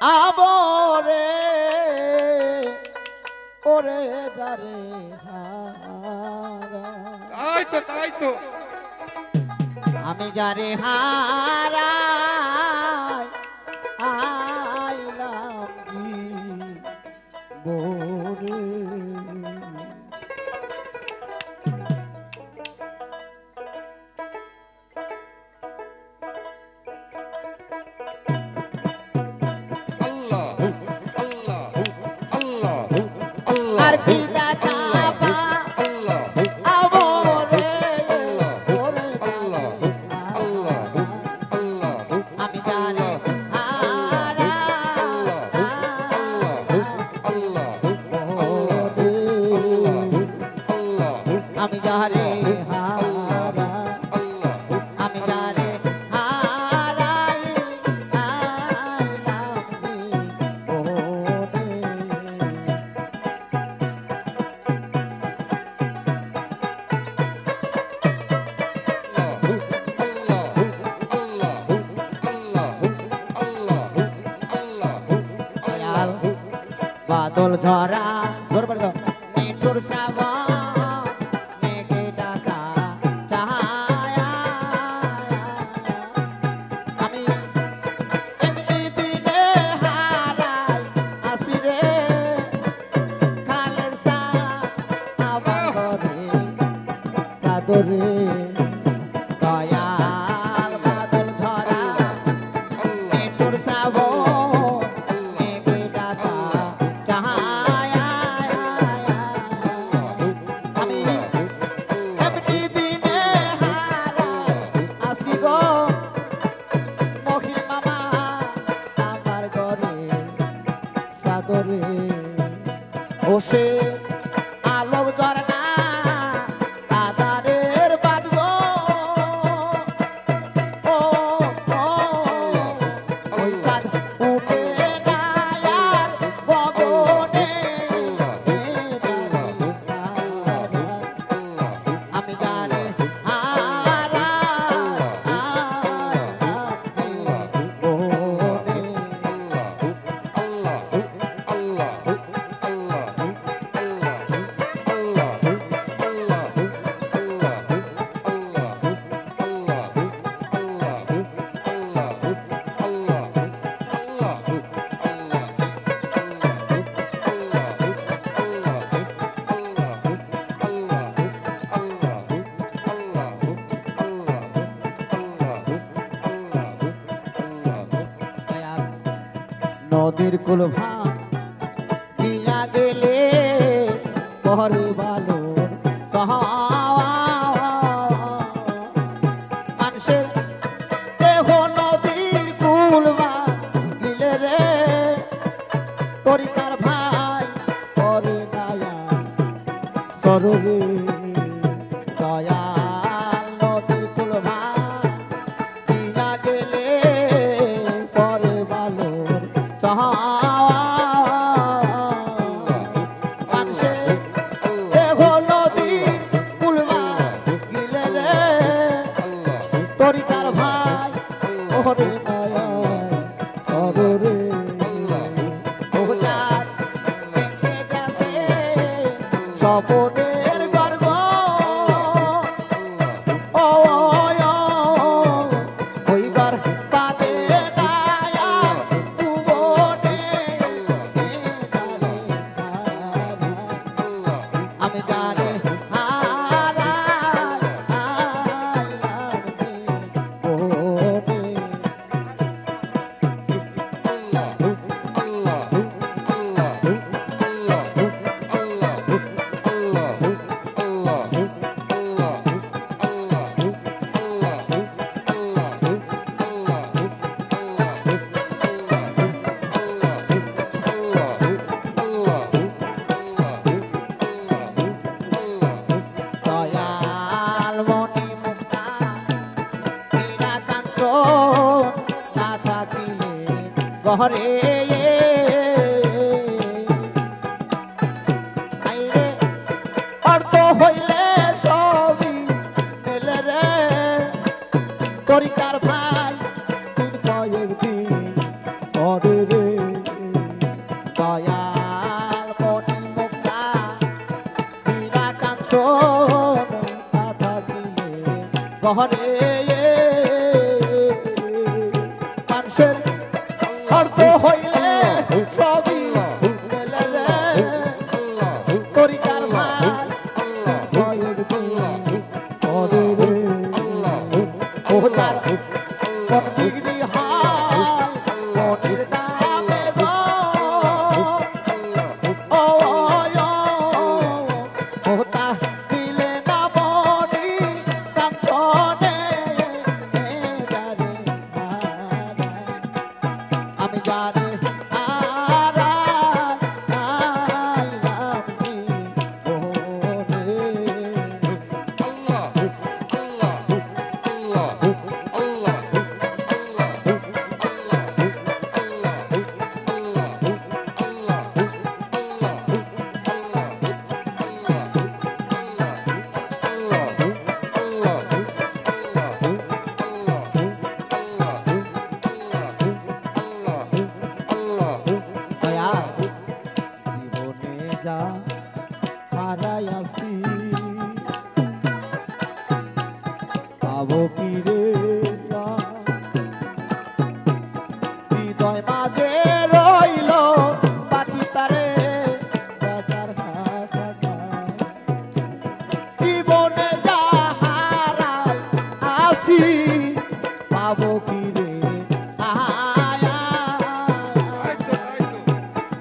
আবরে ওরে যারে হারা তাই তো আমি যারে হারাই আইলাম জীবনে আল্লাহ আল্লাহ আল্লাহ আল্লাহ আর কি দেখাবা আল্লাহ আবরে ওরে আল্লাহ আল্লাহ আল্লাহ আমি জানি হারাই আল্লাহ আমি যারে হারাই আমি যারে হারাই আইলাম জীবনে দয়াল বাদল ঝরা ধরবার দাও নিঠুর শ্রাবণ মেঘে ডাকা চাহায়া আমি এমনি দিনে হারাই আসি রে খালের সা আবাদরে সাদরে দয়াল বাদল ঝরা নিঠুর শ্রাবণ মেঘে ডাকা চাহায়া আমি এমনি দিনে হারাই আসি গো মহির মামা আমার ঘরে সাদরে ও সে আলোর ঝরনা দাদারের বাদব ও ওই চাঁদ উঠে না আর গগনে আমি জানে নদীর কুল ভাঙিয়া গেলে পরে ভালো মানুষের দেহ নদীর কুল ভাঙিলে রে তরিকার ভাই পরে নায়া সরবে দয়াল নদীর কুল ভাঙিয়া গেলে পরে ভালো মানুষের দেহ নদীর কুল ভাঙিলে রে তরিকার ভাই ওরে নায়া সরবে স্বপনের গর্ব ওই ঘর পাতে আমি জানি দয়াল মনি মুক্তা বিনা কাঞ্চ না থাকিলে ঘরে অর্থ হইলে সবই মেলে রে তরিকার ভাই কয়েকদিন পরে রে ঘরে মানুষের অর্থ হইলে সবই মেলে রে তরিকার ভাই জয়ের করে রে ও তার কর্মীরি হাল মনির দামে গো ও তা দিলে না মনি কাঞ্চনে যারে আমি জানি দয়া জীবনে যা হারাইয়াছি পাবো কি রে হৃদয় মাঝে রইল বাকি তারে দেখার হাহাকার। জীবনে যা হারাই আসি পাবো কি রে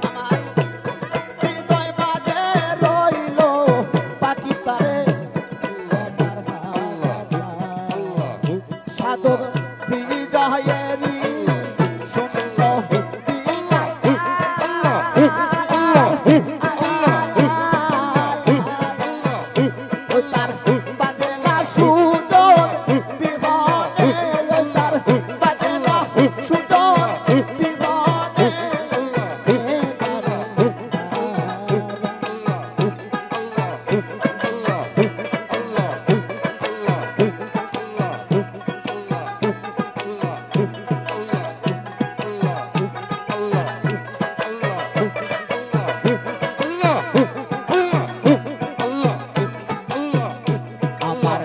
আমার হৃদয় মাঝে রইল পাখি তারে দেখার হাহাকার। সাধক বিজয়েরি শুনল তার বাজে না সুজন বিমানে তার বাজে না সুজন বিমানে আমার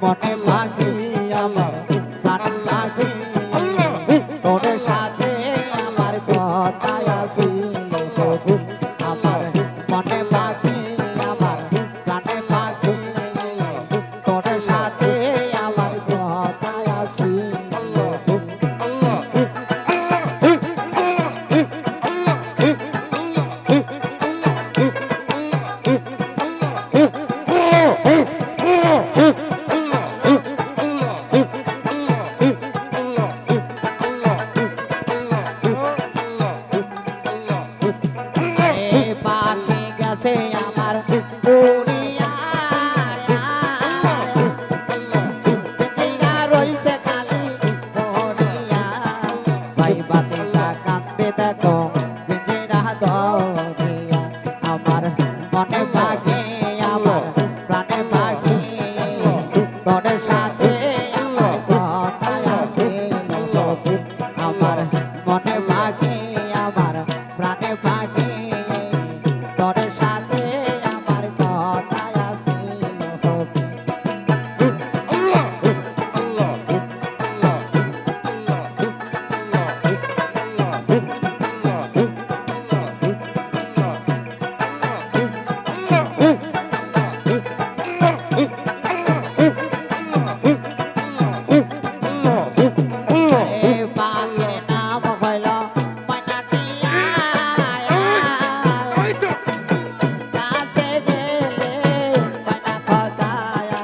মনে মাগি আমার প্রাণ লাগি তোর সাথে আমার কথা আসিল আমার মনে মাগি আমার প্রাণে মাগি তোর সাথে আমার কথা আসিল পাখি গেছে আমার উড়িয়া রইছে খালি পড়িয়া ভাই বাতি কান্দে দেখো পিঞ্জিরা দরিয়া আমার মনে পাখি আমার প্রাণে পাখি তোর সাথে আমার কথা আসিল আমার মনে পাখি আমার প্রাণে পাখি তোর সাথে আমার কথা আসিল পাখির নাম হইল ময়নাটিয়া কাছে গেলে ময়না খদায়া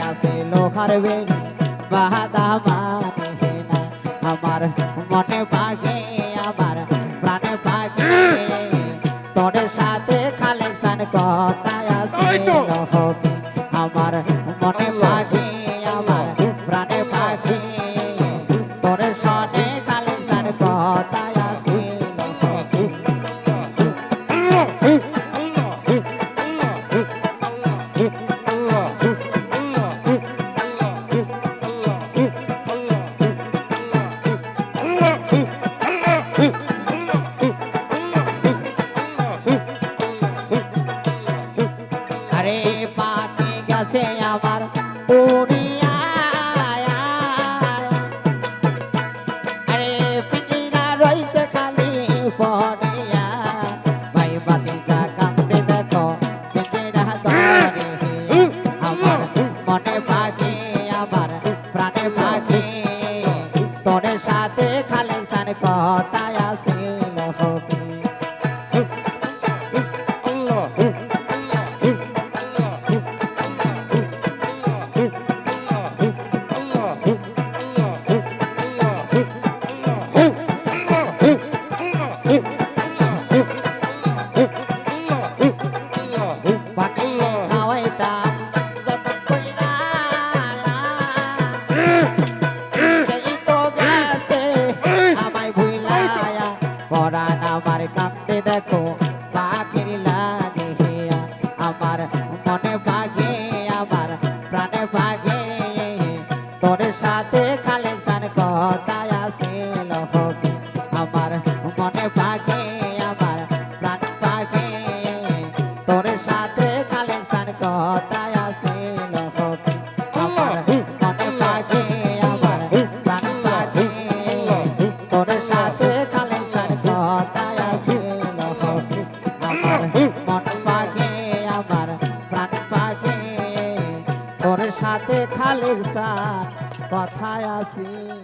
আসে লোহার বেরি বাহাদা মানে না আমার মনে পাখি আমার প্রাণে পাখি তোর সাথে খালে সান কথা আসিল আমার মনে পাখি আমার প্রাণে পাখি তোর সনে খালে সান কথা আসিল মনে পাখি তোর সাথে খালি সান কথায় আসিল হবি আল্লাহ পাখিলে খাওয়াইতাম যত কইরা সেই তো গেছে আমায় ভুলায়া পরাণ আমার কাঁদতে দেখো পাখির লাগে হিয়া আমার মনে পাখি আমার প্রাণে পাখি তোর সাথে খালি সান কথায় আসিল হবি আমার মনে পাখি আমার প্রাণ পাখি তোর সাথে খালি সান কথায় আসিল হবি আমার মনে পাখি আমার প্রাণ পাখি তোর সাথে খালি সান কথায় আসিল হবি আমার মন পাখি আমার প্রাণ পাখি তোর সাথে খালি সান কথায় আসিল